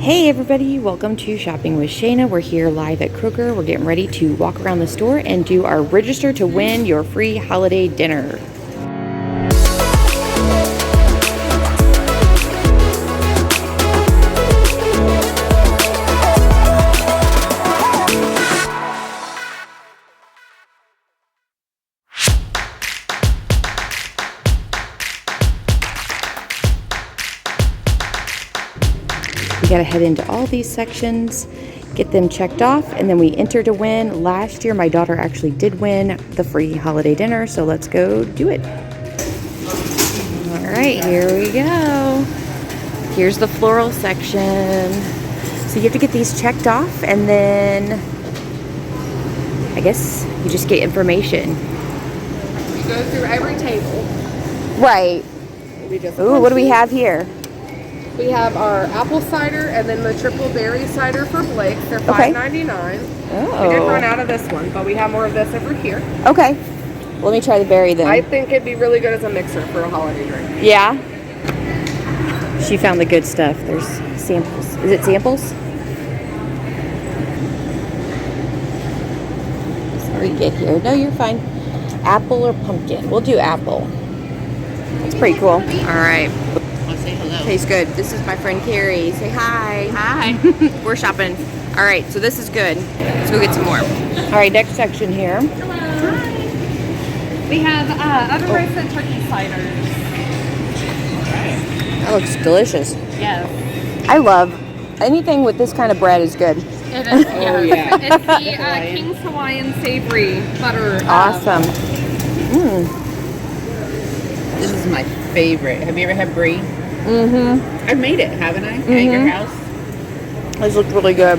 Hey everybody, welcome to Shopping with Shana. We're here live at Kroger. We're getting ready to walk around the store and do our register to win your free holiday dinner. We gotta head into all these sections, get them checked off, and then we enter to win. Last year, my daughter actually did win the free holiday dinner, so let's go do it. All right, here we go. Here's the floral section. So you have to get these checked off, and then I guess you just get information. We go through every table. Right. Ooh, what do we have here? We have our apple cider and then the triple berry cider for Blake. They're $5.99. Oh. We did run out of this one, but we have more of this over here. Okay. Well, let me try the berry then. I think it'd be really good as a mixer for a holiday drink. Yeah? She found the good stuff. There's samples. Is it samples? Sorry to get here. No, you're fine. Apple or pumpkin? We'll do apple. That's pretty cool. All right. Say hello. Tastes good. This is my friend Carrie. Say hi. Hi. We're shopping. All right, so this is good. Let's go get some more. All right, next section here. Hello. Hi. We have other rice and turkey ciders. That looks delicious. Yes. I love anything with this kind of bread is good. It is. Oh, yeah. It's the King's Hawaiian Savory Butter. Awesome. This is my favorite. Have you ever had brie? Mm-hmm. I've made it, haven't I? At your house? This looks really good.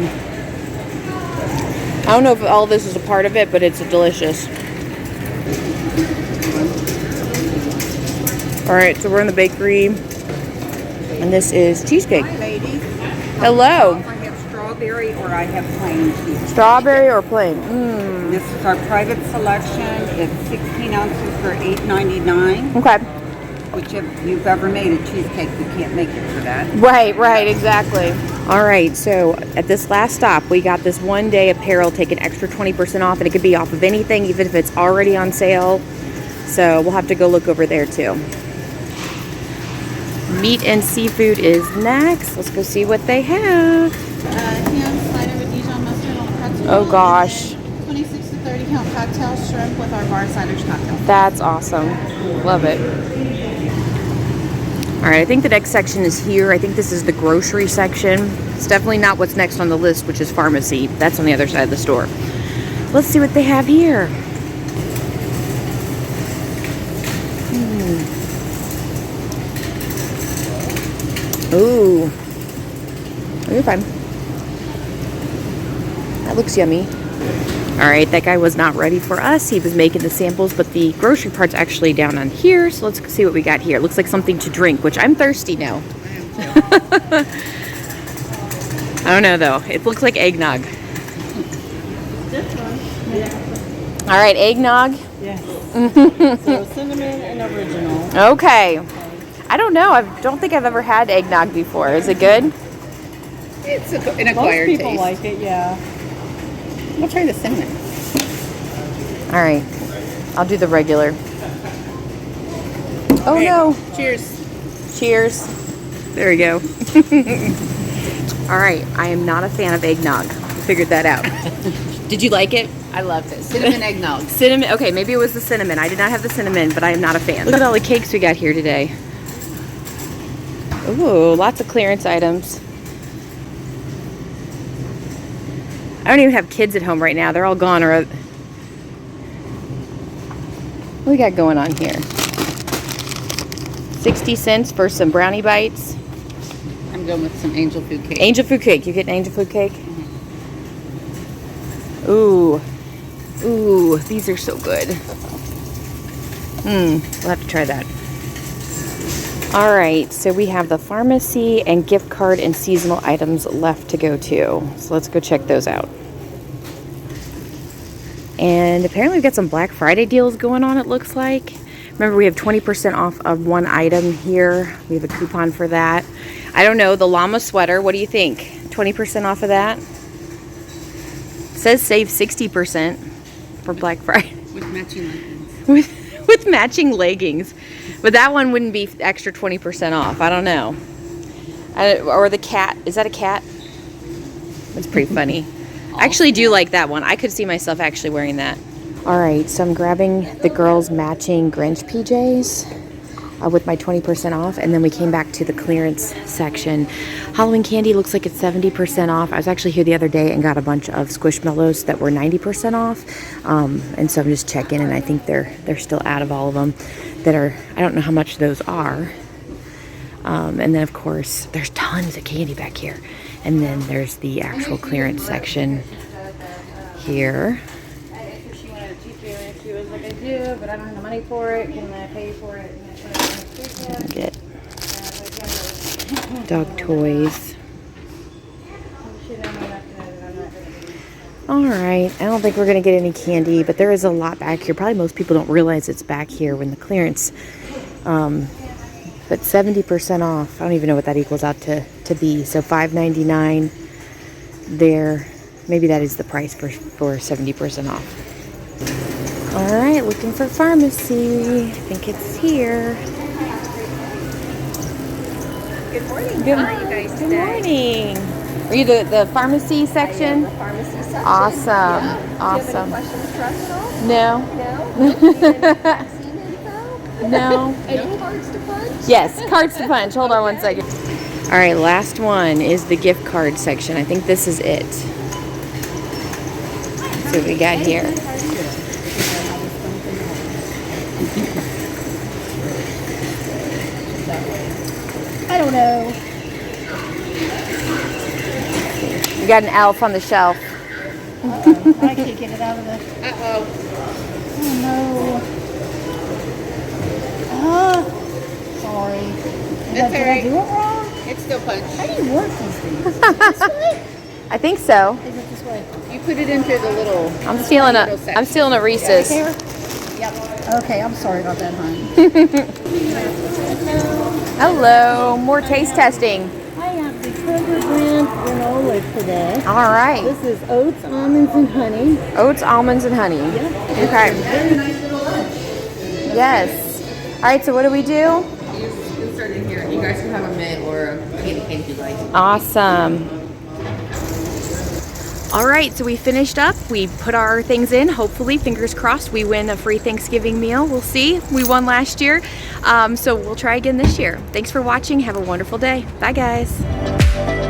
I don't know if all this is a part of it, but it's delicious. All right, so we're in the bakery, and this is cheesecake. Hi, ladies. Hello. I have strawberry or I have plain cheese. Strawberry or plain? This is our private selection. It's 16 ounces for $8.99. Okay. Which if you've ever made a cheesecake, you can't make it for that. Right, exactly. All right, so at this last stop, we got this one day apparel take an extra 20% off, and it could be off of anything, even if it's already on sale. So we'll have to go look over there too. Meat and seafood is next. Let's go see what they have. Ham slider with Dijon mustard on a pretzel. Oh gosh. 26 to 30 count cocktail shrimp with our bar ciders cocktail. That's awesome. Love it. All right, I think the next section is here. I think this is the grocery section. It's definitely not what's next on the list, which is pharmacy. That's on the other side of the store. Let's see what they have here. Ooh. Oh, you're fine. That looks yummy. All right, that guy was not ready for us. He was making the samples, but the grocery part's actually down on here. So let's see what we got here. It looks like something to drink, which I'm thirsty now. I don't know though. It looks like eggnog. All right, eggnog. Yes. So cinnamon and original. Okay. I don't know. I don't think I've ever had eggnog before. Is it good? It's an Most acquired people taste. like it, yeah. We'll try the cinnamon. All right. I'll do the regular. Oh Right. no. Cheers. Cheers. There we go. All right. I am not a fan of eggnog. We figured that out. Did you like it? I loved it. Cinnamon eggnog. Cinnamon. Okay, maybe it was the cinnamon. I did not have the cinnamon, but I am not a fan. Look at all the cakes we got here today. Ooh, lots of clearance items. I don't even have kids at home right now. They're all gone. Or what we got going on here? 60 cents for some brownie bites. I'm going with some angel food cake. Angel food cake. You getting angel food cake? Ooh. Ooh, these are so good. We'll have to try that. All right, so we have the pharmacy and gift card and seasonal items left to go to. So let's go check those out. And apparently we've got some Black Friday deals going on, it looks like. Remember, we have 20% off of one item here. We have a coupon for that. I don't know, the llama sweater, what do you think? 20% off of that. It says save 60% for Black Friday. With matching leggings. with matching leggings. But that one wouldn't be extra 20% off. I don't know. Or the cat. Is that a cat? That's pretty funny. I actually do like that one. I could see myself actually wearing that. All right, so I'm grabbing the girls' matching Grinch PJs with my 20% off, and then we came back to the clearance section. Halloween candy looks like it's 70% off. I was actually here the other day and got a bunch of Squishmallows that were 90% off, and so I'm just checking, and I think they're still out of all of them that are. I don't know how much those are. And then of course there's tons of candy back here, and then there's the actual clearance section here. She wanted a teacher, and she was like, I do, but I don't have the money for it. Can I pay for it? Get dog toys. All right, I don't think we're gonna get any candy, but there is a lot back here. Probably most people don't realize it's back here when the clearance. But 70% off. I don't even know what that equals out to be. So $5.99 there. Maybe that is the price for 70% off. All right, looking for pharmacy. I think it's here. Good morning. Good, How are you guys good today? morning. Are you the pharmacy section? The pharmacy section. Awesome. Yeah. Awesome. Do you have any questions for us at all? No. No? Do you need any vaccine info? No. Any cards to punch? Yes, cards to punch. Hold on one second. All right, last one is the gift card section. I think this is it. Let's see what we got here. I don't know. We got an elf on the shelf. I can't get it out of the. Uh-oh. Oh no. Sorry. Did That's I all right. do it wrong? It's still punch. How do you work these things? This way? I think so. Is it this way? You put it into the little. I'm stealing a Reese's. Here? Yep. Okay, I'm sorry about that, hon. Hello, more taste testing. I have the Kroger brand granola today. All right. This is oats, almonds, and honey. Oats, almonds, and honey. Okay. Very nice little lunch. Yes. All right, so what do we do? You insert it here. You guys can have a mint or a candy cane if you like. Awesome. All right, so we finished up. We put our things in. Hopefully, fingers crossed, we win a free Thanksgiving meal. We'll see. We won last year, so we'll try again this year. Thanks for watching. Have a wonderful day. Bye, guys.